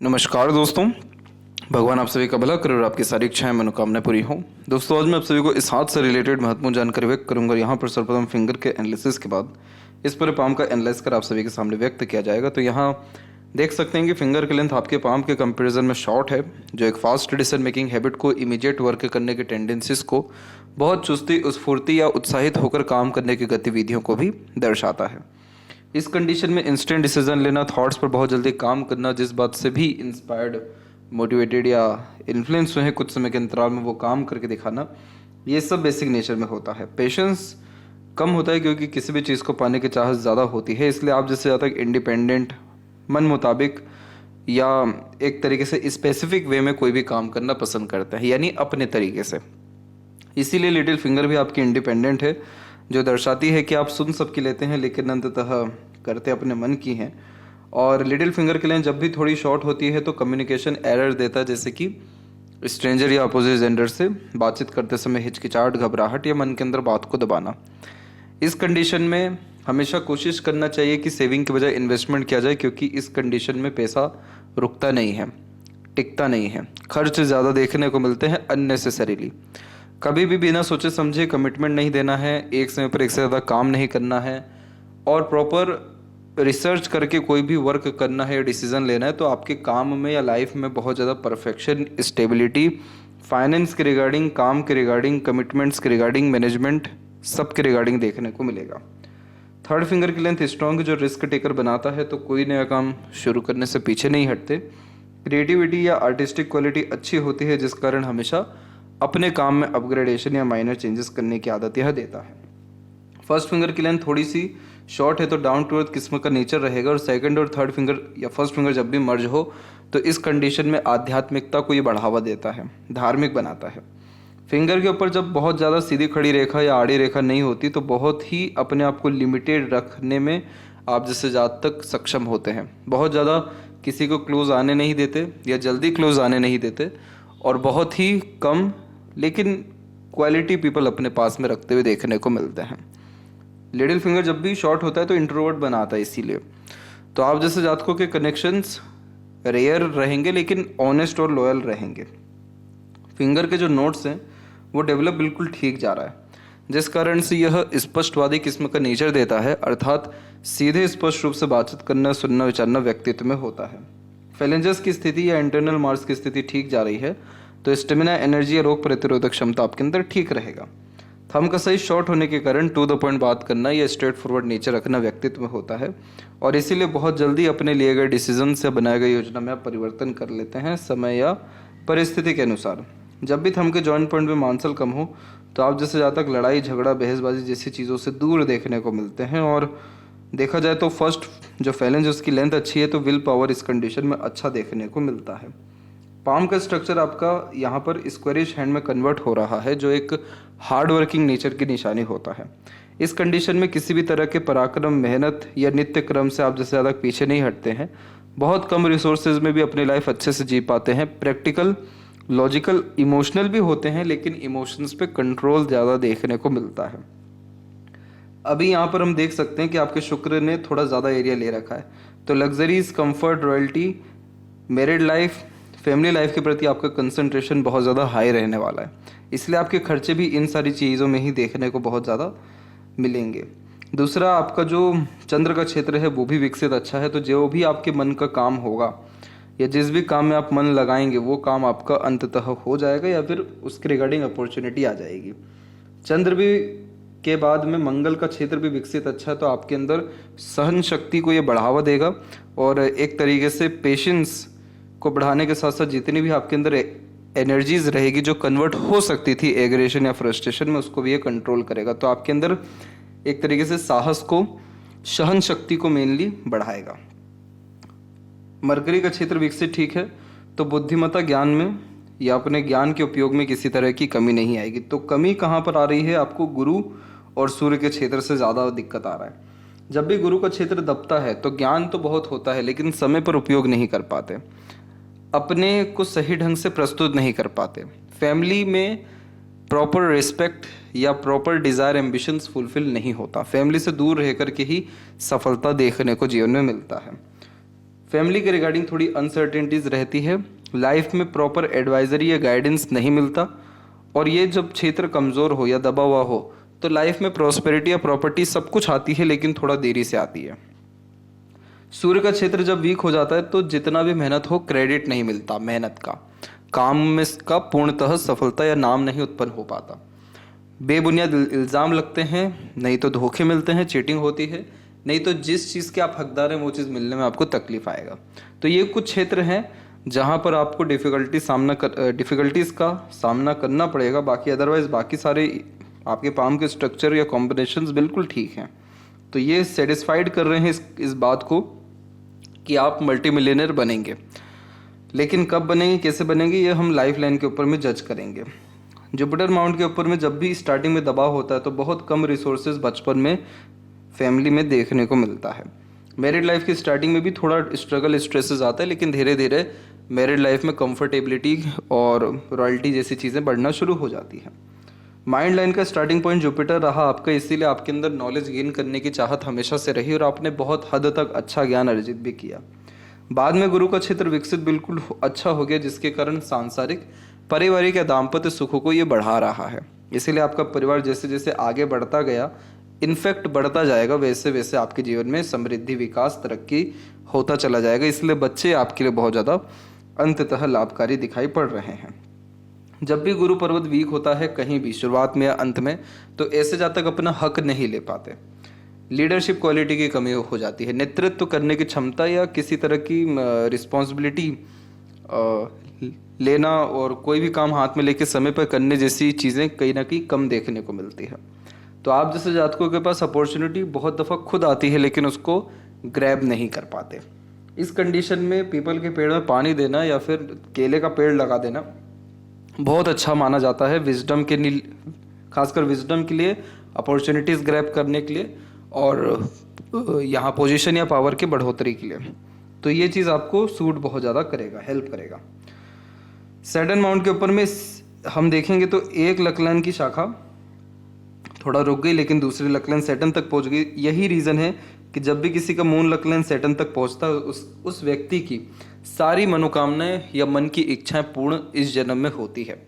नमस्कार दोस्तों, भगवान आप सभी का भला करे और आपकी सारी इच्छाएं मनोकामनाएं पूरी हों। दोस्तों, आज मैं आप सभी को इस हाथ से रिलेटेड महत्वपूर्ण जानकारी व्यक्त करूंगा। यहाँ पर सर्वप्रथम फिंगर के एनालिसिस के बाद इस पूरे पाम का एनालाइज कर आप सभी के सामने व्यक्त किया जाएगा। तो यहाँ देख सकते हैं कि फिंगर की लेंथ आपके पाम के कंपेरिजन में शॉर्ट है, जो एक फास्ट डिसीजन मेकिंग हैबिट को, इमीडिएट वर्क करने के टेंडेंसीज को, बहुत चुस्ती, स्फूर्ति या उत्साहित होकर काम करने की गतिविधियों को भी दर्शाता है। इस कंडीशन में इंस्टेंट डिसीजन लेना, थॉट्स पर बहुत जल्दी काम करना, जिस बात से भी इंस्पायर्ड, मोटिवेटेड या इन्फ्लुएंस हुए हैं कुछ समय के अंतराल में वो काम करके दिखाना, ये सब बेसिक नेचर में होता है। पेशेंस कम होता है क्योंकि किसी भी चीज़ को पाने की चाहत ज़्यादा होती है, इसलिए आप जिससे ज़्यादा इंडिपेंडेंट, मन मुताबिक या एक तरीके से स्पेसिफिक वे में कोई भी काम करना पसंद करते हैं, यानी अपने तरीके से। इसीलिए लिटिल फिंगर भी आपकी इंडिपेंडेंट है, जो दर्शाती है कि आप सुन सबकी लेते हैं लेकिन अंततः करते अपने मन की हैं। और लिटिल फिंगर के लिए जब भी थोड़ी शॉर्ट होती है तो कम्युनिकेशन एरर देता है, जैसे कि स्ट्रेंजर या अपोजिट जेंडर से बातचीत करते समय हिचकिचाहट, घबराहट या मन के अंदर बात को दबाना। इस कंडीशन में हमेशा कोशिश करना चाहिए कि सेविंग के बजाय इन्वेस्टमेंट किया जाए, क्योंकि इस कंडीशन में पैसा रुकता नहीं है, टिकता नहीं है। खर्च ज़्यादा देखने को मिलते हैं अननेसेसरीली। कभी भी बिना सोचे समझे कमिटमेंट नहीं देना है, एक समय पर एक से ज़्यादा काम नहीं करना है और प्रॉपर रिसर्च करके कोई भी वर्क करना है या डिसीजन लेना है, तो आपके काम में या लाइफ में बहुत ज़्यादा परफेक्शन, स्टेबिलिटी, फाइनेंस के रिगार्डिंग, काम के रिगार्डिंग, कमिटमेंट्स के रिगार्डिंग, मैनेजमेंट, सब के रिगार्डिंग देखने को मिलेगा। थर्ड फिंगर की लेंथ स्ट्रॉन्ग, जो रिस्क टेकर बनाता है, तो कोई नया काम शुरू करने से पीछे नहीं हटते। क्रिएटिविटी या आर्टिस्टिक क्वालिटी अच्छी होती है, जिस कारण हमेशा अपने काम में अपग्रेडेशन या माइनर चेंजेस करने की आदत यह देता है। फर्स्ट फिंगर की लेंथ थोड़ी सी शॉर्ट है, तो डाउन टू अर्थ किस्म का नेचर रहेगा। और सेकंड और थर्ड फिंगर या फर्स्ट फिंगर जब भी मर्ज हो तो इस कंडीशन में आध्यात्मिकता को ये बढ़ावा देता है, धार्मिक बनाता है। फिंगर के ऊपर जब बहुत ज़्यादा सीधी खड़ी रेखा या आड़ी रेखा नहीं होती तो बहुत ही अपने आप को लिमिटेड रखने में आप जिससे ज़्यादा तक सक्षम होते हैं। बहुत ज़्यादा किसी को क्लोज आने नहीं देते या जल्दी क्लोज आने नहीं देते, और बहुत ही कम लेकिन क्वालिटी पीपल अपने पास में रखते हुए देखने को मिलते हैं। लिटिल फिंगर जब भी शॉर्ट होता है तो इंट्रोवर्ट बनाता है, इसीलिए तो आप जैसे जातकों के कनेक्शंस रेयर रहेंगे लेकिन ऑनेस्ट और लॉयल रहेंगे। फिंगर के जो नोट्स हैं वो डेवलप बिल्कुल ठीक जा रहा है, जिस कारण से यह स्पष्टवादी किस्म का नेचर देता है, अर्थात सीधे स्पष्ट रूप से बातचीत करना, सुनना, विचारना व्यक्तित्व में होता है। फेलेंजस की स्थिति या इंटरनल मार्स की स्थिति ठीक जा रही है तो स्टेमिना, एनर्जी या रोग प्रतिरोधक क्षमता आपके अंदर ठीक रहेगा। थंब का साइज शॉर्ट होने के कारण टू द पॉइंट बात करना या स्ट्रेट फॉरवर्ड नेचर रखना व्यक्तित्व में होता है, और इसीलिए बहुत जल्दी अपने लिए गए डिसीजन से बनाए गए योजना में आप परिवर्तन कर लेते हैं समय या परिस्थिति के अनुसार। जब भी थंब के जॉइंट पॉइंट में मांसल कम हो तो आप जैसे ज़्यादा तक लड़ाई, झगड़ा, बहसबाजी जैसी चीज़ों से दूर देखने को मिलते हैं। और देखा जाए तो फर्स्ट जो फैलेंज उसकी लेंथ अच्छी है तो विल पावर इस कंडीशन में अच्छा देखने को मिलता है। पाम का स्ट्रक्चर आपका यहाँ पर स्क्वेरिश हैंड में कन्वर्ट हो रहा है, जो एक हार्ड वर्किंग नेचर की निशानी होता है। इस कंडीशन में किसी भी तरह के पराक्रम, मेहनत या नित्य क्रम से आप जैसे ज़्यादा पीछे नहीं हटते हैं। बहुत कम रिसोर्सेज में भी अपनी लाइफ अच्छे से जी पाते हैं। प्रैक्टिकल, लॉजिकल, इमोशनल भी होते हैं, लेकिन इमोशंस पे कंट्रोल ज़्यादा देखने को मिलता है। अभी यहाँ पर हम देख सकते हैं कि आपके शुक्र ने थोड़ा ज़्यादा एरिया ले रखा है, तो luxuries, comfort, royalty, married life, family life के प्रति आपका कंसंट्रेशन बहुत ज़्यादा हाई रहने वाला है, इसलिए आपके खर्चे भी इन सारी चीज़ों में ही देखने को बहुत ज़्यादा मिलेंगे। दूसरा, आपका जो चंद्र का क्षेत्र है वो भी विकसित अच्छा है, तो जो भी आपके मन का काम होगा या जिस भी काम में आप मन लगाएंगे वो काम आपका अंततः हो जाएगा या फिर उसके रिगार्डिंग अपॉर्चुनिटी आ जाएगी। चंद्र भी के बाद में मंगल का क्षेत्र भी विकसित अच्छा है, तो आपके अंदर सहन शक्ति को ये बढ़ावा देगा और एक तरीके से पेशेंस को बढ़ाने के साथ साथ जितनी भी आपके अंदर एनर्जीज रहेगी जो कन्वर्ट हो सकती थी एग्रेशन या फ्रस्ट्रेशन में, उसको भी ये कंट्रोल करेगा। तो आपके अंदर एक तरीके से साहस को, सहन शक्ति को मेनली बढ़ाएगा। मरकरी का क्षेत्र विकसित ठीक है, तो बुद्धिमत्ता, ज्ञान में या अपने ज्ञान के उपयोग में किसी तरह की कमी नहीं आएगी। तो कमी कहाँ पर आ रही है? आपको गुरु और सूर्य के क्षेत्र से ज़्यादा दिक्कत आ रहा है। जब भी गुरु का क्षेत्र दबता है तो ज्ञान तो बहुत होता है लेकिन समय पर उपयोग नहीं कर पाते, अपने को सही ढंग से प्रस्तुत नहीं कर पाते, फैमिली में प्रॉपर रिस्पेक्ट या प्रॉपर डिज़ायर, एम्बिशंस फुलफिल नहीं होता, फैमिली से दूर रह कर के ही सफलता देखने को जीवन में मिलता है। फैमिली के रिगार्डिंग थोड़ी अनसर्टेनिटीज रहती है, लाइफ में प्रॉपर एडवाइजरी या गाइडेंस नहीं मिलता, और ये जब क्षेत्र कमज़ोर हो या दबा हुआ हो तो लाइफ में प्रॉस्पेरिटी या प्रॉपर्टी सब कुछ आती है, लेकिन थोड़ा देरी से आती है। सूर्य का क्षेत्र जब वीक हो जाता है तो जितना भी मेहनत हो क्रेडिट नहीं मिलता, मेहनत का काम में का पूर्णतः सफलता या नाम नहीं उत्पन्न हो पाता। बेबुनियाद इल्ज़ाम लगते हैं, नहीं तो धोखे मिलते हैं, चीटिंग होती है, नहीं तो जिस चीज़ के आप हकदार हैं वो चीज़ मिलने में आपको तकलीफ आएगा। तो ये कुछ क्षेत्र हैं जहाँ पर आपको डिफ़िकल्टीज़ का सामना करना पड़ेगा। बाकी अदरवाइज़ बाकी सारे आपके पाम के स्ट्रक्चर या कॉम्बिनेशंस बिल्कुल ठीक हैं। तो ये सेटिस्फाइड कर रहे हैं इस बात को कि आप मल्टी मिलियनर बनेंगे, लेकिन कब बनेंगे, कैसे बनेंगे, ये हम लाइफ लाइन के ऊपर में जज करेंगे। जुपिटर माउंट के ऊपर में जब भी स्टार्टिंग में दबाव होता है तो बहुत कम रिसोर्सेज बचपन में फैमिली में देखने को मिलता है। मैरिड लाइफ की स्टार्टिंग में भी थोड़ा स्ट्रगल स्ट्रेसेस आता है, लेकिन धीरे धीरे मैरिड लाइफ में कंफर्टेबिलिटी और रॉयल्टी जैसी चीज़ें बढ़ना शुरू हो जाती हैं। माइंड लाइन का स्टार्टिंग पॉइंट जुपिटर रहा आपका, इसीलिए आपके अंदर नॉलेज गेन करने की चाहत हमेशा से रही और आपने बहुत हद तक अच्छा ज्ञान अर्जित भी किया। बाद में गुरु का क्षेत्र विकसित बिल्कुल अच्छा हो गया, जिसके कारण सांसारिक, पारिवारिक या दाम्पत्य सुखों को ये बढ़ा रहा है। इसीलिए आपका परिवार जैसे जैसे आगे बढ़ता गया, इनफैक्ट बढ़ता जाएगा, वैसे वैसे आपके जीवन में समृद्धि, विकास, तरक्की होता चला जाएगा। इसलिए बच्चे आपके लिए बहुत ज़्यादा अंततः लाभकारी दिखाई पड़ रहे हैं। जब भी गुरु पर्वत वीक होता है कहीं भी, शुरुआत में या अंत में, तो ऐसे जब तक अपना हक नहीं ले पाते, लीडरशिप क्वालिटी की कमी हो जाती है, नेतृत्व करने की क्षमता या किसी तरह की रिस्पॉन्सिबिलिटी लेना और कोई भी काम हाथ में लेके समय पर करने जैसी चीज़ें कहीं ना कहीं कम देखने को मिलती है। तो आप जैसे जातकों के पास अपॉर्चुनिटी बहुत दफ़ा खुद आती है, लेकिन उसको ग्रैब नहीं कर पाते। इस कंडीशन में पीपल के पेड़ में पानी देना या फिर केले का पेड़ लगा देना बहुत अच्छा माना जाता है, विजडम के लिए, खासकर विजडम के लिए, अपॉर्चुनिटीज़ ग्रैब करने के लिए और यहाँ पोजीशन या पावर के बढ़ोतरी के लिए। तो ये चीज़ आपको सूट बहुत ज़्यादा करेगा, हेल्प करेगा। सैटर्न माउंट के ऊपर में हम देखेंगे तो एक लकलाइन की शाखा थोड़ा रुक गई, लेकिन दूसरी लकलाइन सैटर्न तक पहुंच गई। यही रीज़न है कि जब भी किसी का मून लकलाइन सैटर्न तक पहुंचता है उस व्यक्ति की सारी मनोकामनाएं या मन की इच्छाएं पूर्ण इस जन्म में होती है।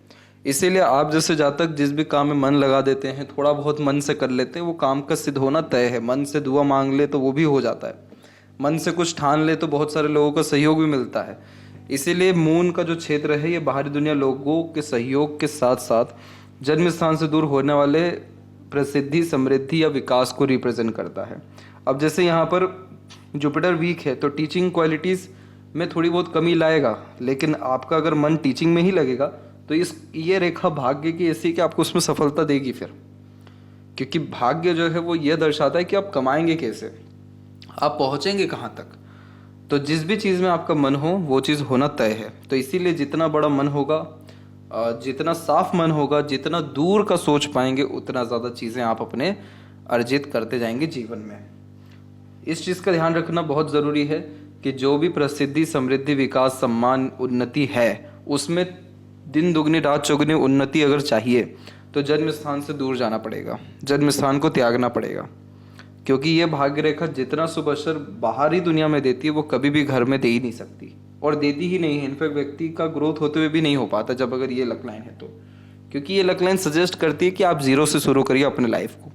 इसीलिए आप जैसे जातक जिस भी काम में मन लगा देते हैं, थोड़ा बहुत मन से कर लेते हैं, वो काम का सिद्ध होना तय है। मन से दुआ मांग ले तो वो भी हो जाता है, मन से कुछ ठान ले तो बहुत सारे लोगों का सहयोग भी मिलता है। इसीलिए मून का जो क्षेत्र है ये बाहरी दुनिया लोगों के सहयोग के साथ साथ जन्म स्थान से दूर होने वाले प्रसिद्धि, समृद्धि या विकास को रिप्रेजेंट करता है। अब जैसे यहाँ पर जुपिटर वीक है तो टीचिंग क्वालिटीज़ में थोड़ी बहुत कमी लाएगा, लेकिन आपका अगर मन टीचिंग में ही लगेगा तो ये रेखा भाग्य की ऐसी कि आपको उसमें सफलता देगी फिर, क्योंकि भाग्य जो है वो ये दर्शाता है कि आप कमाएंगे कैसे, आप पहुँचेंगे कहाँ तक। तो जिस भी चीज़ में आपका मन हो वो चीज़ होना तय है। तो इसीलिए जितना बड़ा मन होगा, जितना साफ मन होगा, जितना दूर का सोच पाएंगे, उतना ज़्यादा चीज़ें आप अपने अर्जित करते जाएंगे जीवन में। इस चीज़ का ध्यान रखना बहुत ज़रूरी है कि जो भी प्रसिद्धि, समृद्धि, विकास, सम्मान, उन्नति है, उसमें दिन दुगनी रात चौगुनी उन्नति अगर चाहिए तो जन्म स्थान से दूर जाना पड़ेगा, जन्म स्थान को त्यागना पड़ेगा, क्योंकि ये भाग्य रेखा जितना शुभ अवसर बाहरी दुनिया में देती है वो कभी भी घर में दे ही नहीं सकती, और देती ही नहीं है। इनफैक्ट व्यक्ति का ग्रोथ होते हुए भी नहीं हो पाता जब अगर ये लक लाइन है तो, क्योंकि ये लक लाइन सजेस्ट करती है कि आप जीरो से शुरू करिए अपने लाइफ को,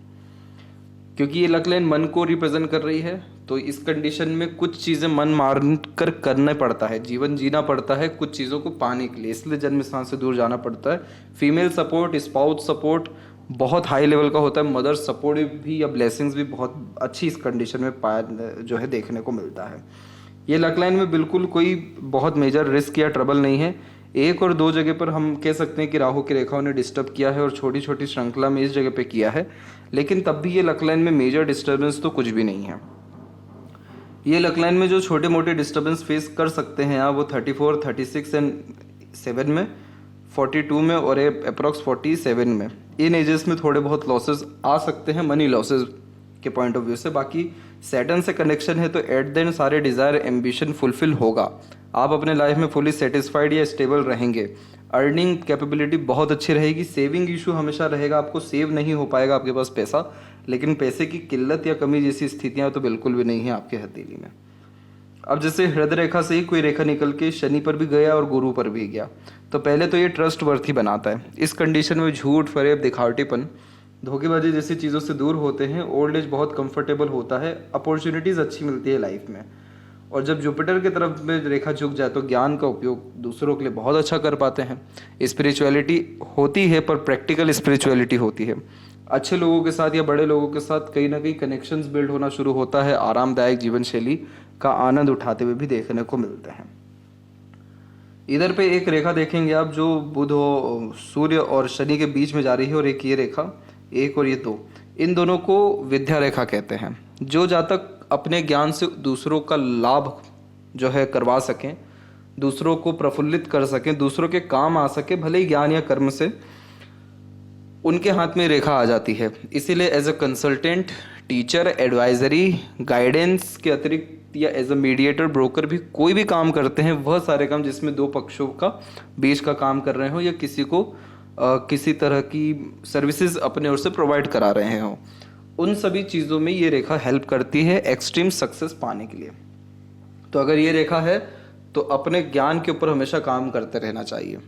क्योंकि ये लक लाइन मन को रिप्रेजेंट कर रही है। तो इस कंडीशन में कुछ चीज़ें मन मार कर करना पड़ता है, जीवन जीना पड़ता है कुछ चीज़ों को पाने के लिए, इसलिए जन्म स्थान से दूर जाना पड़ता है। फीमेल सपोर्ट, स्पाउस सपोर्ट बहुत हाई लेवल का होता है, मदर सपोर्ट भी या ब्लेसिंग्स भी बहुत अच्छी इस कंडीशन में जो है देखने को मिलता है। ये लक लाइन में बिल्कुल कोई बहुत मेजर रिस्क या ट्रबल नहीं है। एक और दो जगह पर हम कह सकते हैं कि राहु की रेखाओं ने डिस्टर्ब किया है और छोटी छोटी श्रृंखला में इस जगह पे किया है, लेकिन तब भी ये लक लाइन में मेजर डिस्टर्बेंस तो कुछ भी नहीं है। ये लक लाइन में जो छोटे मोटे डिस्टर्बेंस फेस कर सकते हैं आप, वो 34, 36 एंड 7 में, 42 में और अप्रॉक्स 47 में, इन एजेस में थोड़े बहुत लॉसेस आ सकते हैं मनी लॉसेस के पॉइंट ऑफ व्यू से। बाकी सैटर्न से कनेक्शन है तो एट द एंड सारे डिज़ायर, एम्बिशन फुलफिल होगा। आप अपने लाइफ में फुली सेटिस्फाइड या स्टेबल रहेंगे, अर्निंग कैपेबिलिटी बहुत अच्छी रहेगी, सेविंग इशू हमेशा रहेगा, आपको सेव नहीं हो पाएगा आपके पास पैसा, लेकिन पैसे की किल्लत या कमी जैसी स्थितियाँ तो बिल्कुल भी नहीं है आपके हथेली में। अब जैसे हृदय रेखा से ही कोई रेखा निकल के शनि पर भी गया और गुरु पर भी गया, तो पहले तो ये ट्रस्ट वर्थी बनाता है। इस कंडीशन में झूठ, फरेब, दिखावटीपन, धोखेबाजी जैसी चीज़ों से दूर होते हैं। ओल्ड एज बहुत कंफर्टेबल होता है, अपॉर्चुनिटीज़ अच्छी मिलती है लाइफ में। और जब जुपिटर की तरफ में रेखा झुक जाए तो ज्ञान का उपयोग दूसरों के लिए बहुत अच्छा कर पाते हैं। स्पिरिचुअलिटी होती है पर प्रैक्टिकल स्पिरिचुअलिटी होती है। अच्छे लोगों के साथ या बड़े लोगों के साथ कहीं ना कहीं कनेक्शंस बिल्ड होना शुरू होता है। आरामदायक जीवन शैली का आनंद उठाते हुए भी देखने को मिलते हैं। इधर पे एक रेखा देखेंगे आप जो बुध हो, सूर्य और शनि के बीच में जा रही है, और एक ये रेखा, एक और ये दो, इन दोनों को विद्या रेखा कहते हैं। जो जातक अपने ज्ञान से दूसरों का लाभ जो है करवा सकें, दूसरों को प्रफुल्लित कर सकें, दूसरों के काम आ सके, भले ही ज्ञान या कर्म से, उनके हाथ में रेखा आ जाती है। इसीलिए as a consultant, teacher, advisory, guidance के अतिरिक्त या एज अ मीडिएटर, ब्रोकर भी कोई भी काम करते हैं, वह सारे काम जिसमें दो पक्षों का बीच का काम कर रहे हो या किसी को किसी तरह की सर्विसेज अपने ओर से प्रोवाइड करा रहे हो, उन सभी चीज़ों में ये रेखा हेल्प करती है एक्सट्रीम सक्सेस पाने के लिए। तो अगर ये रेखा है तो अपने ज्ञान के ऊपर हमेशा काम करते रहना चाहिए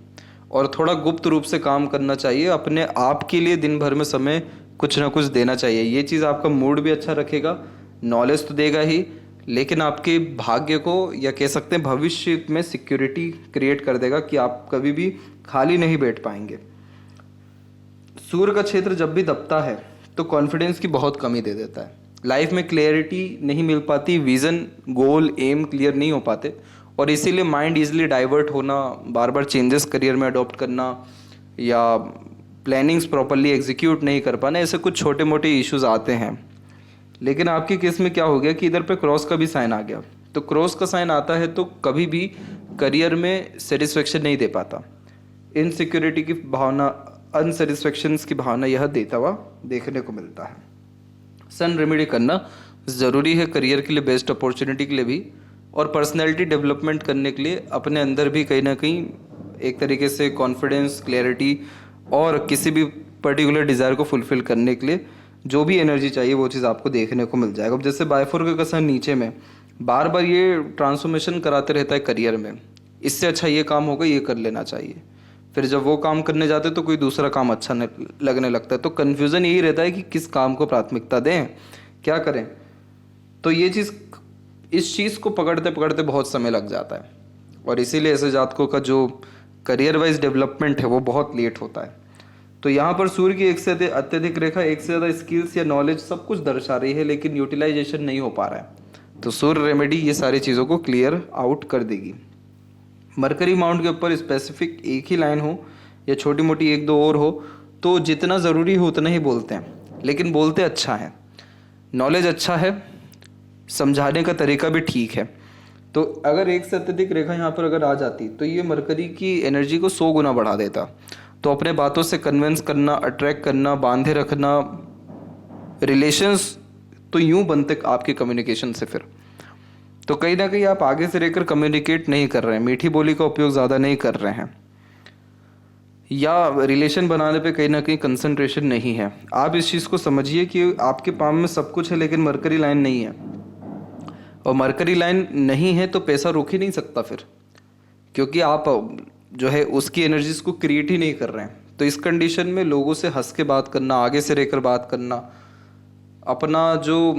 और थोड़ा गुप्त रूप से काम करना चाहिए। अपने आप के लिए दिन भर में समय कुछ ना कुछ देना चाहिए। ये चीज़ आपका मूड भी अच्छा रखेगा, नॉलेज तो देगा ही, लेकिन आपके भाग्य को या कह सकते हैं भविष्य में सिक्योरिटी क्रिएट कर देगा कि आप कभी भी खाली नहीं बैठ पाएंगे। सूर्य का क्षेत्र जब भी दबता है तो कॉन्फिडेंस की बहुत कमी दे देता है। लाइफ में क्लियरिटी नहीं मिल पाती, विजन, गोल, एम क्लियर नहीं हो पाते और इसीलिए माइंड इजीली डाइवर्ट होना, बार बार चेंजेस करियर में अडॉप्ट करना या प्लानिंग्स प्रॉपरली एग्जीक्यूट नहीं कर पाना, ऐसे कुछ छोटे मोटे इश्यूज आते हैं। लेकिन आपके केस में क्या हो गया कि इधर पे क्रॉस का भी साइन आ गया। तो क्रॉस का साइन आता है तो कभी भी करियर में सेटिस्फेक्शन नहीं दे पाता। इनसिक्योरिटी की भावना, अनसेटिस्फेक्शंस की भावना यह देता हुआ देखने को मिलता है। सन रेमेडी करना ज़रूरी है करियर के लिए, बेस्ट अपॉर्चुनिटी के लिए भी, और पर्सनैलिटी डेवलपमेंट करने के लिए अपने अंदर भी कहीं ना कहीं एक तरीके से कॉन्फिडेंस, क्लैरिटी और किसी भी पर्टिकुलर डिज़ायर को फुलफिल करने के लिए जो भी एनर्जी चाहिए वो चीज़ आपको देखने को मिल जाएगा। अब जैसे बायफोर्क का सन नीचे में बार बार ये ट्रांसफॉर्मेशन कराते रहता है करियर में, इससे अच्छा ये काम होगा, ये कर लेना चाहिए। फिर जब वो काम करने जाते तो कोई दूसरा काम अच्छा लगने लगता है। तो कन्फ्यूज़न यही रहता है कि किस काम को प्राथमिकता दें, क्या करें। तो ये चीज़, इस चीज़ को पकड़ते पकड़ते बहुत समय लग जाता है और इसीलिए ऐसे जातकों का जो करियर वाइज डेवलपमेंट है वो बहुत लेट होता है। तो यहाँ पर सूर्य की एक से अत्यधिक रेखा एक से ज़्यादा स्किल्स या नॉलेज सब कुछ दर्शा रही है, लेकिन यूटिलाइजेशन नहीं हो पा रहा है। तो सूर्य रेमेडी ये सारी चीज़ों को क्लियर आउट कर देगी। मरकरी माउंट के ऊपर स्पेसिफिक एक ही लाइन हो या छोटी मोटी एक दो और हो तो जितना ज़रूरी हो उतना ही बोलते हैं, लेकिन बोलते अच्छा है, नॉलेज अच्छा है, समझाने का तरीका भी ठीक है। तो अगर एक से अत्यधिक रेखा यहाँ पर अगर आ जाती तो ये मरकरी की एनर्जी को 100 गुना बढ़ा देता। तो अपने बातों से कन्विंस करना, अट्रैक्ट करना, बांधे रखना, रिलेशंस तो यूं बनते आपके कम्युनिकेशन से। फिर तो कहीं ना कहीं आप आगे से रहकर कम्युनिकेट नहीं कर रहे हैं, मीठी बोली का उपयोग ज़्यादा नहीं कर रहे हैं, या रिलेशन बनाने पे कहीं ना कहीं कंसंट्रेशन नहीं है। आप इस चीज़ को समझिए कि आपके पाम में सब कुछ है लेकिन मरकरी लाइन नहीं है, और मरकरी लाइन नहीं है तो पैसा रोक ही नहीं सकता फिर, क्योंकि आप जो है उसकी एनर्जीज को क्रिएट ही नहीं कर रहे हैं। तो इस कंडीशन में लोगों से हंस के बात करना, आगे से रहकर बात करना, अपना जो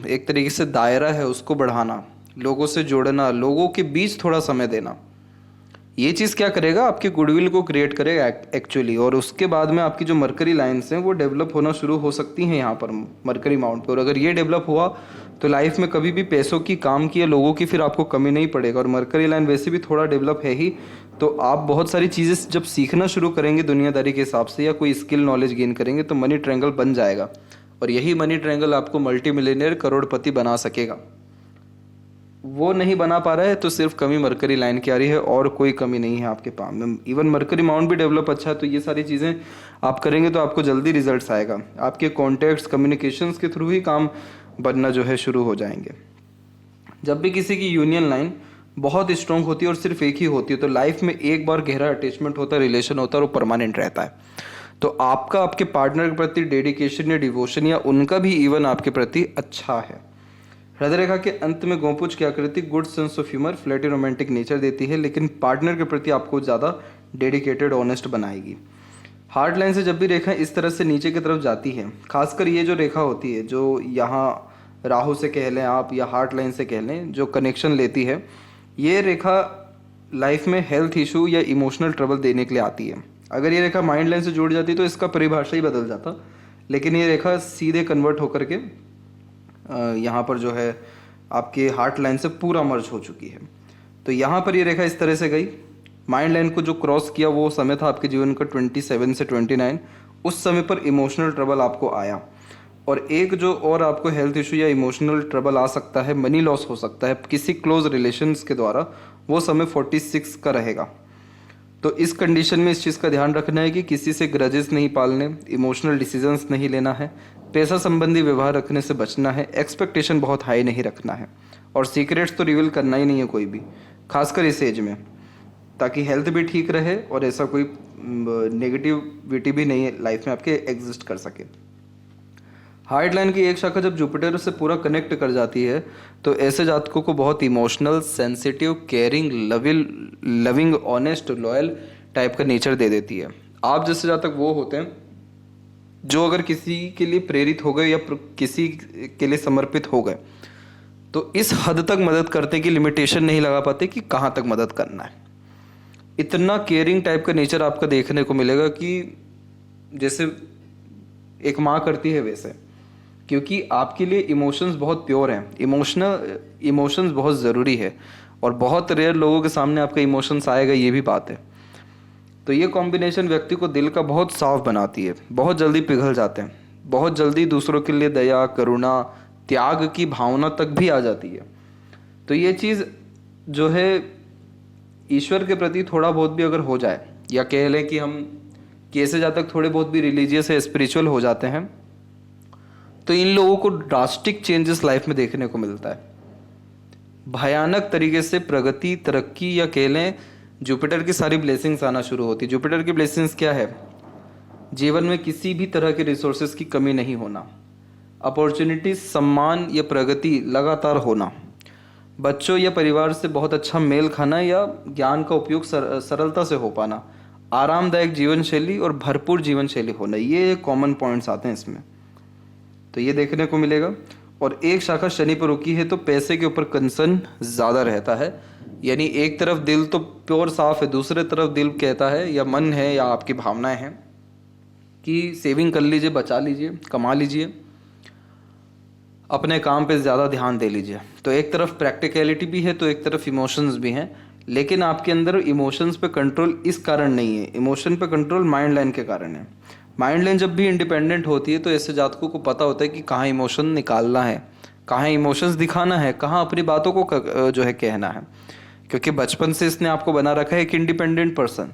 एक तरीके से दायरा है उसको बढ़ाना, लोगों से जोड़ना, लोगों के बीच थोड़ा समय देना, ये चीज़ क्या करेगा, आपके गुडविल को क्रिएट करेगा एक्चुअली। और उसके बाद में आपकी जो मरकरी लाइन्स हैं वो डेवलप होना शुरू हो सकती हैं यहाँ पर मरकरी माउंट पर। और अगर ये डेवलप हुआ तो लाइफ में कभी भी पैसों की, काम की या लोगों की फिर आपको कमी नहीं पड़ेगा। और मरकरी लाइन वैसे भी थोड़ा डेवलप है ही, तो आप बहुत सारी चीज़ें जब सीखना शुरू करेंगे दुनियादारी के हिसाब से या कोई स्किल नॉलेज गेन करेंगे तो मनी ट्रायंगल बन जाएगा। और यही मनी ट्रायंगल आपको मल्टी मिलियनियर, करोड़पति बना सकेगा। वो नहीं बना पा रहा है तो सिर्फ कमी मरकरी लाइन की आ रही है और कोई कमी नहीं है आपके पास में। इवन मरकरी माउंट भी डेवलप अच्छा है, तो ये सारी चीज़ें आप करेंगे तो आपको जल्दी रिजल्ट्स आएगा। आपके कॉन्टैक्ट्स, कम्युनिकेशंस के थ्रू ही काम बनना जो है शुरू हो जाएंगे। जब भी किसी की यूनियन लाइन बहुत स्ट्रॉन्ग होती है और सिर्फ एक ही होती है तो लाइफ में एक बार गहरा अटैचमेंट होता है, रिलेशन होता है और वो परमानेंट रहता है। तो आपका आपके पार्टनर के प्रति डेडिकेशन या डिवोशन या उनका भी इवन आपके प्रति अच्छा है। हृदय रेखा के अंत में गोपुज की आकृति good sense of humour, flirty, romantic nature देती है, लेकिन पार्टनर के प्रति आपको ज़्यादा डेडिकेटेड, ऑनेस्ट बनाएगी। हार्ट लाइन से जब भी रेखा इस तरह से नीचे की तरफ जाती है, खासकर ये जो रेखा होती है जो यहाँ राहु से कह लें आप या हार्ट लाइन से कह लें, जो कनेक्शन लेती है, ये रेखा लाइफ में हेल्थ इशू या इमोशनल ट्रबल देने के लिए आती है। अगर ये रेखा माइंड लाइन से जुड़ जाती तो इसका परिभाषा ही बदल जाता, लेकिन ये रेखा सीधे कन्वर्ट होकर के यहाँ पर जो है आपके हार्ट लाइन से पूरा मर्ज हो चुकी है। तो यहाँ पर ये रेखा इस तरह से गई, माइंड लाइन को जो क्रॉस किया वो समय था आपके जीवन का 27 से 29। उस समय पर इमोशनल ट्रबल आपको आया, और एक जो और आपको हेल्थ इशू या इमोशनल ट्रबल आ सकता है, मनी लॉस हो सकता है किसी क्लोज रिलेशंस के द्वारा, वो समय 46 का रहेगा। तो इस कंडीशन में इस चीज़ का ध्यान रखना है कि किसी से ग्रजेस नहीं पालने, इमोशनल डिसीजंस नहीं लेना है, पैसा संबंधी व्यवहार रखने से बचना है, एक्सपेक्टेशन बहुत हाई नहीं रखना है, और सीक्रेट्स तो रिवील करना ही नहीं है कोई भी, खासकर इस एज में, ताकि हेल्थ भी ठीक रहे और ऐसा कोई नेगेटिविटी भी नहीं है लाइफ में आपके एग्जिस्ट कर सके। हार्ट लाइन की एक शाखा जब जुपिटर से पूरा कनेक्ट कर जाती है तो ऐसे जातकों को बहुत emotional, sensitive, caring, loving, honest, loyal type का नेचर दे देती है। आप जैसे जातक वो होते हैं जो अगर किसी के लिए प्रेरित हो गए या किसी के लिए समर्पित हो गए तो इस हद तक मदद करते कि लिमिटेशन नहीं लगा पाते कि कहाँ तक मदद करना है। इतना केयरिंग टाइप का नेचर आपका देखने को मिलेगा कि जैसे एक माँ करती है वैसे, क्योंकि आपके लिए इमोशंस बहुत प्योर हैं। इमोशंस बहुत ज़रूरी है और बहुत रेयर लोगों के सामने आपका इमोशंस आएगा, ये भी बात है। तो ये कॉम्बिनेशन व्यक्ति को दिल का बहुत साफ बनाती है, बहुत जल्दी पिघल जाते हैं, बहुत जल्दी दूसरों के लिए दया, करुणा, त्याग की भावना तक भी आ जाती है। तो ये चीज़ जो है ईश्वर के प्रति थोड़ा बहुत भी अगर हो जाए, या कह लें कि हम कैसे जहाँ तक थोड़े बहुत भी रिलीजियस या स्पिरिचुअल हो जाते हैं, तो इन लोगों को ड्रास्टिक चेंजेस लाइफ में देखने को मिलता है। भयानक तरीके से प्रगति, तरक्की, या कह लें जुपिटर की सारी ब्लेसिंग्स आना शुरू होती है। जुपिटर की ब्लेसिंग्स क्या है? जीवन में किसी भी तरह के रिसोर्सेज की कमी नहीं होना, अपॉर्चुनिटी, सम्मान या प्रगति लगातार होना, बच्चों या परिवार से बहुत अच्छा मेल खाना या ज्ञान का उपयोग सरलता से हो पाना, आरामदायक जीवन शैली और भरपूर जीवन शैली होना, ये कॉमन पॉइंट्स आते हैं इसमें। तो ये देखने को मिलेगा। और एक शाखा शनि पर रुकी है तो पैसे के ऊपर कंसर्न ज़्यादा रहता है, यानी एक तरफ दिल तो प्योर साफ है, दूसरे तरफ दिल कहता है या मन है या आपकी भावनाएं हैं कि सेविंग कर लीजिए, बचा लीजिए, कमा लीजिए, अपने काम पे ज़्यादा ध्यान दे लीजिए। तो एक तरफ प्रैक्टिकलिटी भी है तो एक तरफ इमोशंस भी हैं, लेकिन आपके अंदर इमोशंस पे कंट्रोल इस कारण नहीं है, इमोशन पे कंट्रोल माइंड लाइन के कारण है। माइंड लाइन जब भी इंडिपेंडेंट होती है तो ऐसे जातकों को पता होता है कि कहाँ इमोशन निकालना है, कहाँ इमोशंस दिखाना है, कहाँ अपनी बातों को जो है कहना है, क्योंकि बचपन से इसने आपको बना रखा है एक इंडिपेंडेंट पर्सन,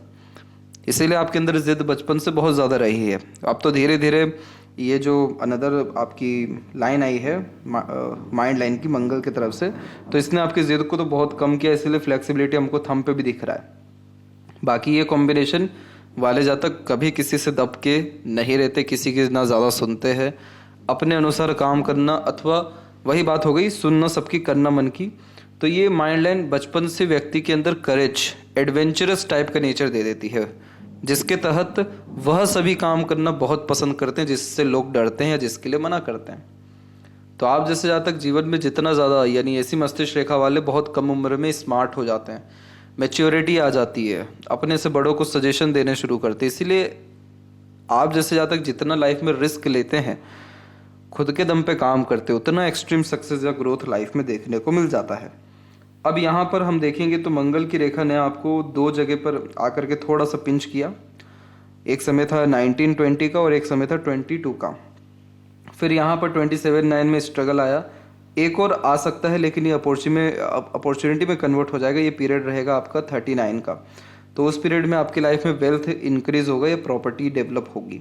इसीलिए आपके अंदर जिद बचपन से बहुत ज़्यादा रही है। अब तो धीरे धीरे ये जो अनदर आपकी लाइन आई है माइंड लाइन की मंगल की तरफ से, तो इसने आपकी जिद को तो बहुत कम किया, इसीलिए फ्लेक्सिबिलिटी हमको थंब पे भी दिख रहा है। बाकी ये कॉम्बिनेशन वाले जातक कभी किसी से दब के नहीं रहते, किसी की ना ज़्यादा सुनते हैं, अपने अनुसार काम करना, अथवा वही बात हो गई सुनना सबकी, करना मन की। तो ये माइंड लाइन बचपन से व्यक्ति के अंदर करेज, एडवेंचरस टाइप का नेचर दे देती है, जिसके तहत वह सभी काम करना बहुत पसंद करते हैं जिससे लोग डरते हैं या जिसके लिए मना करते हैं। तो आप जैसे जातक जीवन में जितना ज़्यादा, यानी ऐसी मस्तिष्क रेखा वाले बहुत कम उम्र में स्मार्ट हो जाते हैं, मैच्योरिटी आ जाती है, अपने से बड़ों को सजेशन देने शुरू करते हैं। इसीलिए आप जैसे जातक जितना लाइफ में रिस्क लेते हैं, खुद के दम पे काम करते हैं, उतना एक्सट्रीम सक्सेस या ग्रोथ लाइफ में देखने को मिल जाता है। अब यहाँ पर हम देखेंगे तो मंगल की रेखा ने आपको दो जगह पर आकर के थोड़ा सा पिंच किया। एक समय था 1920 का और एक समय था 22 का। फिर यहाँ पर 27-9 में स्ट्रगल आया, एक और आ सकता है, लेकिन ये अपॉर्चुनिटी में कन्वर्ट हो जाएगा। ये पीरियड रहेगा आपका 39 का। तो उस पीरियड में आपकी लाइफ में वेल्थ इंक्रीज होगा या प्रॉपर्टी डेवलप होगी।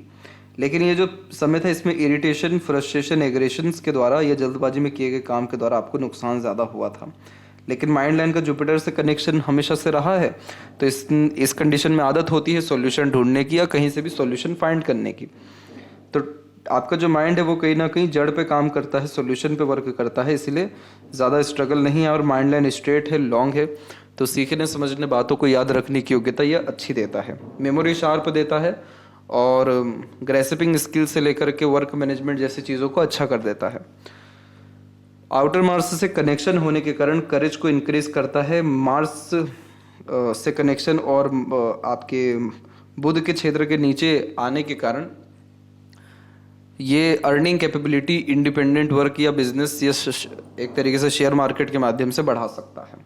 लेकिन ये जो समय था इसमें इरिटेशन, फ्रस्ट्रेशन, एग्रेशंस के द्वारा या जल्दबाजी में किए गए काम के द्वारा आपको नुकसान ज़्यादा हुआ था। लेकिन माइंड लाइन का जुपिटर से कनेक्शन हमेशा से रहा है, तो इस कंडीशन में आदत होती है सॉल्यूशन ढूंढने की या कहीं से भी सॉल्यूशन फाइंड करने की। तो आपका जो माइंड है वो कहीं ना कहीं जड़ पे काम करता है, सॉल्यूशन पे वर्क करता है, इसलिए ज़्यादा स्ट्रगल नहीं है और माइंड लाइन स्ट्रेट है, लॉन्ग है, तो सीखने समझने बातों को याद रखने की योग्यता यह अच्छी देता है। मेमोरी शार्प देता है और ग्रेस्पिंग स्किल से लेकर के वर्क मैनेजमेंट जैसी चीज़ों को अच्छा कर देता है। आउटर मार्स से कनेक्शन होने के कारण करेज को इंक्रीज करता है। मार्स से कनेक्शन और आपके बुध के क्षेत्र के नीचे आने के कारण ये अर्निंग कैपेबिलिटी इंडिपेंडेंट वर्क या बिजनेस या एक तरीके से शेयर मार्केट के माध्यम से बढ़ा सकता है।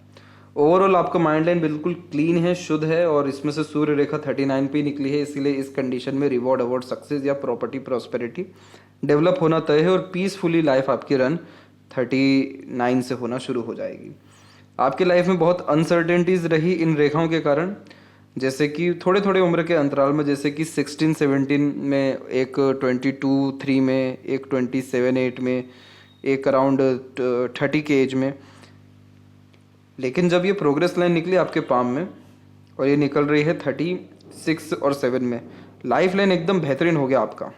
ओवरऑल आपका माइंड लाइन बिल्कुल क्लीन है, शुद्ध है और इसमें से सूर्य रेखा 39 पे निकली है, इसीलिए इस कंडीशन में रिवॉर्ड अवार्ड सक्सेस या प्रॉपर्टी प्रॉस्पेरिटी डेवलप होना तय है और पीसफुली लाइफ आपकी रन 39 से होना शुरू हो जाएगी। आपकी लाइफ में बहुत अनसर्टेनिटीज रही इन रेखाओं के कारण, जैसे कि थोड़े थोड़े उम्र के अंतराल में, जैसे कि 16-17 में, एक 22-3 में, एक 27-8 में, एक अराउंड 30 के एज में। लेकिन जब ये प्रोग्रेस लाइन निकली आपके पाम में और ये निकल रही है 36 और 7 में, लाइफ लाइन एकदम बेहतरीन हो गया आपका।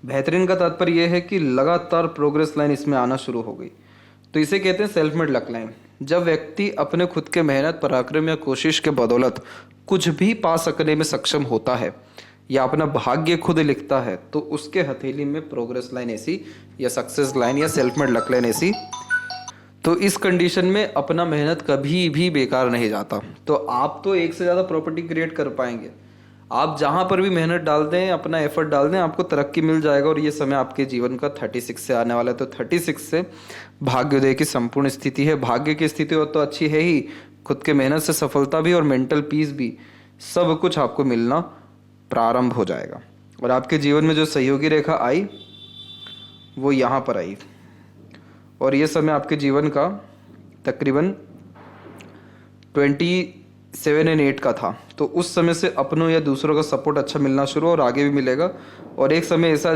बेहतरीन का तात्पर्य यह है कि लगातार प्रोग्रेस लाइन इसमें आना शुरू हो गई, तो इसे कहते हैं सेल्फ मेड लक लाइन। जब व्यक्ति अपने खुद के मेहनत, पराक्रम या कोशिश के बदौलत कुछ भी पा सकने में सक्षम होता है या अपना भाग्य खुद लिखता है, तो उसके हथेली में प्रोग्रेस लाइन ऐसी या सक्सेस लाइन या सेल्फ मेड लक लाइन ऐसी, तो इस कंडीशन में अपना मेहनत कभी भी बेकार नहीं जाता। तो आप तो एक से ज़्यादा प्रॉपर्टी क्रिएट कर पाएंगे। आप जहाँ पर भी मेहनत डाल दें, अपना एफर्ट डाल दें, आपको तरक्की मिल जाएगा। और ये समय आपके जीवन का 36 से आने वाला है, तो 36 से भाग्योदय की संपूर्ण स्थिति है। भाग्य की स्थिति और तो अच्छी है ही, खुद के मेहनत से सफलता भी और मेंटल पीस भी, सब कुछ आपको मिलना प्रारंभ हो जाएगा। और आपके जीवन में जो सहयोगी रेखा आई वो यहाँ पर आई और ये समय आपके जीवन का तकरीबन 27 और 8 का था। तो उस समय से अपनों या दूसरों का सपोर्ट अच्छा मिलना शुरू और आगे भी मिलेगा। और एक समय ऐसा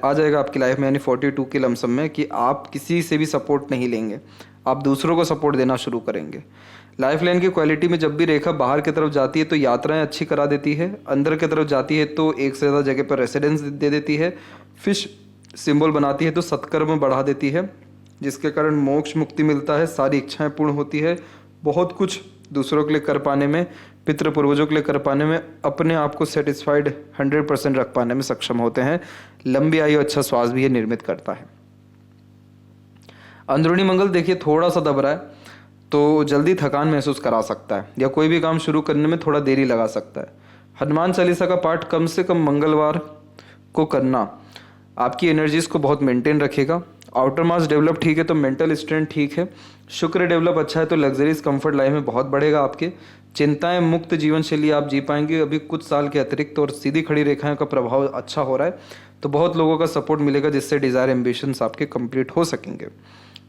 आ जाएगा आपकी लाइफ में, यानी 42 के लमसम में, कि आप किसी से भी सपोर्ट नहीं लेंगे, आप दूसरों को सपोर्ट देना शुरू करेंगे। लाइफ लाइन की क्वालिटी में जब भी रेखा बाहर की तरफ जाती है तो यात्राएं अच्छी करा देती है, अंदर की तरफ जाती है तो एक से ज़्यादा जगह पर रेसिडेंस दे देती है, फिश सिंबल बनाती है तो सत्कर्म बढ़ा देती है, जिसके कारण मोक्ष मुक्ति मिलता है, सारी इच्छाएं पूर्ण होती है, बहुत कुछ दूसरों के लिए कर पाने में, पितृ पूर्वजों के लिए कर पाने में, अपने आप को सेटिस्फाइड 100% रख पाने में सक्षम होते हैं। लंबी आयु, अच्छा स्वास्थ्य भी ये निर्मित करता है। अंदरूनी मंगल देखिए थोड़ा सा दब रहा है तो जल्दी थकान महसूस करा सकता है या कोई भी काम शुरू करने में थोड़ा देरी लगा सकता है। हनुमान चालीसा का पाठ कम से कम मंगलवार को करना आपकी एनर्जीज को बहुत मेंटेन रखेगा। आउटर मास डेवलप ठीक है तो मेंटल स्ट्रेंथ ठीक है। शुक्र डेवलप अच्छा है तो लग्जरीज कंफर्ट लाइफ में बहुत बढ़ेगा आपके। चिंताएं मुक्त जीवन शैली आप जी पाएंगे। अभी कुछ साल के अतिरिक्त और सीधी खड़ी रेखाओं का प्रभाव अच्छा हो रहा है तो बहुत लोगों का सपोर्ट मिलेगा, जिससे डिज़ायर एम्बिशंस आपके कंप्लीट हो सकेंगे।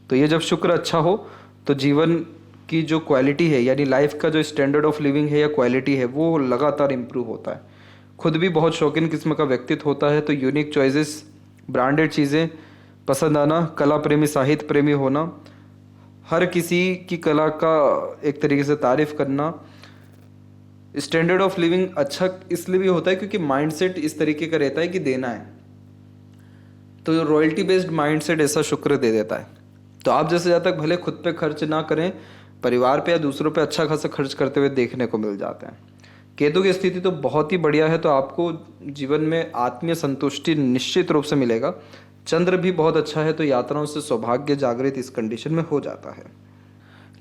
तो ये जब शुक्र अच्छा हो तो जीवन की जो क्वालिटी है, यानी लाइफ का जो स्टैंडर्ड ऑफ लिविंग है या क्वालिटी है, वो लगातार इम्प्रूव होता है। खुद भी बहुत शौकीन किस्म का व्यक्तित्व होता है तो यूनिक चॉइसेस, ब्रांडेड चीज़ें पसंद आना, कला प्रेमी, साहित्य प्रेमी होना, हर किसी की कला का एक तरीके से तारीफ करना। स्टैंडर्ड ऑफ लिविंग अच्छा इसलिए भी होता है क्योंकि माइंडसेट इस तरीके का रहता है कि देना है, तो रॉयल्टी बेस्ड माइंडसेट ऐसा शुक्र दे देता है। तो आप जैसे जहाँ तक भले खुद पे खर्च ना करें, परिवार पे या दूसरों पे अच्छा खासा खर्च करते हुए देखने को मिल जाते हैं। केतु की स्थिति तो बहुत ही बढ़िया है, तो आपको जीवन में आत्मीय संतुष्टि निश्चित रूप से मिलेगा। चंद्र भी बहुत अच्छा है तो यात्राओं से सौभाग्य जागृत इस कंडीशन में हो जाता है।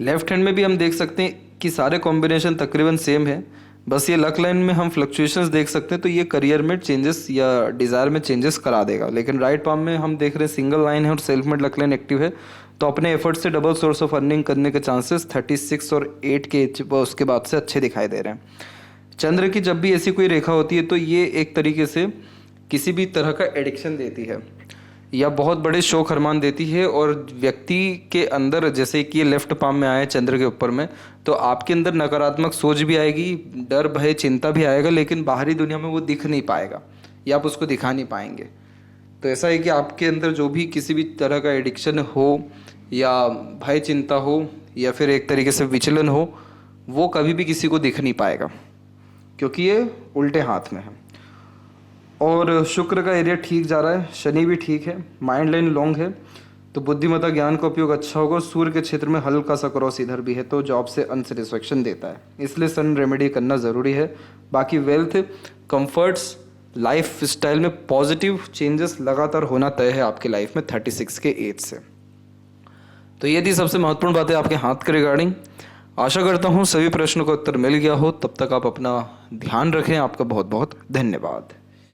लेफ्ट हैंड में भी हम देख सकते हैं कि सारे कॉम्बिनेशन तकरीबन सेम है, बस ये लक लाइन में हम फ्लक्चुएशंस देख सकते हैं तो ये करियर में चेंजेस या डिज़ायर में चेंजेस करा देगा। लेकिन राइट पाम में हम देख रहे हैं सिंगल लाइन है और self made luck line active है, तो अपने एफर्ट से डबल सोर्स ऑफ अर्निंग करने के चांसेस 36 और 8 के उसके बाद से अच्छे दिखाई दे रहे हैं। चंद्र की जब भी ऐसी कोई रेखा होती है तो ये एक तरीके से किसी भी तरह का एडिक्शन देती है या बहुत बड़े शौक अरमान देती है, और व्यक्ति के अंदर, जैसे कि ये लेफ्ट पाम में आए चंद्र के ऊपर में, तो आपके अंदर नकारात्मक सोच भी आएगी, डर भय चिंता भी आएगा, लेकिन बाहरी दुनिया में वो दिख नहीं पाएगा या आप उसको दिखा नहीं पाएंगे। तो ऐसा है कि आपके अंदर जो भी किसी भी तरह का एडिक्शन हो या भय चिंता हो या फिर एक तरीके से विचलन हो, वो कभी भी किसी को दिख नहीं पाएगा क्योंकि ये उल्टे हाथ में है। और शुक्र का एरिया ठीक जा रहा है, शनि भी ठीक है, माइंड लाइन लॉन्ग है, तो बुद्धिमत्ता ज्ञान का उपयोग अच्छा होगा। सूर्य के क्षेत्र में हल्का सा क्रॉस इधर भी है, तो जॉब से अनसेटिस्फेक्शन देता है, इसलिए सन रेमेडी करना ज़रूरी है। बाकी वेल्थ, कंफर्ट्स, लाइफ स्टाइल में पॉजिटिव चेंजेस लगातार होना तय है आपके लाइफ में 36 के एज से। तो ये थी सबसे महत्वपूर्ण बातें आपके हाथ के रिगार्डिंग। आशा करता हूँ सभी प्रश्नों का उत्तर मिल गया हो। तब तक आप अपना ध्यान रखें। आपका बहुत बहुत धन्यवाद।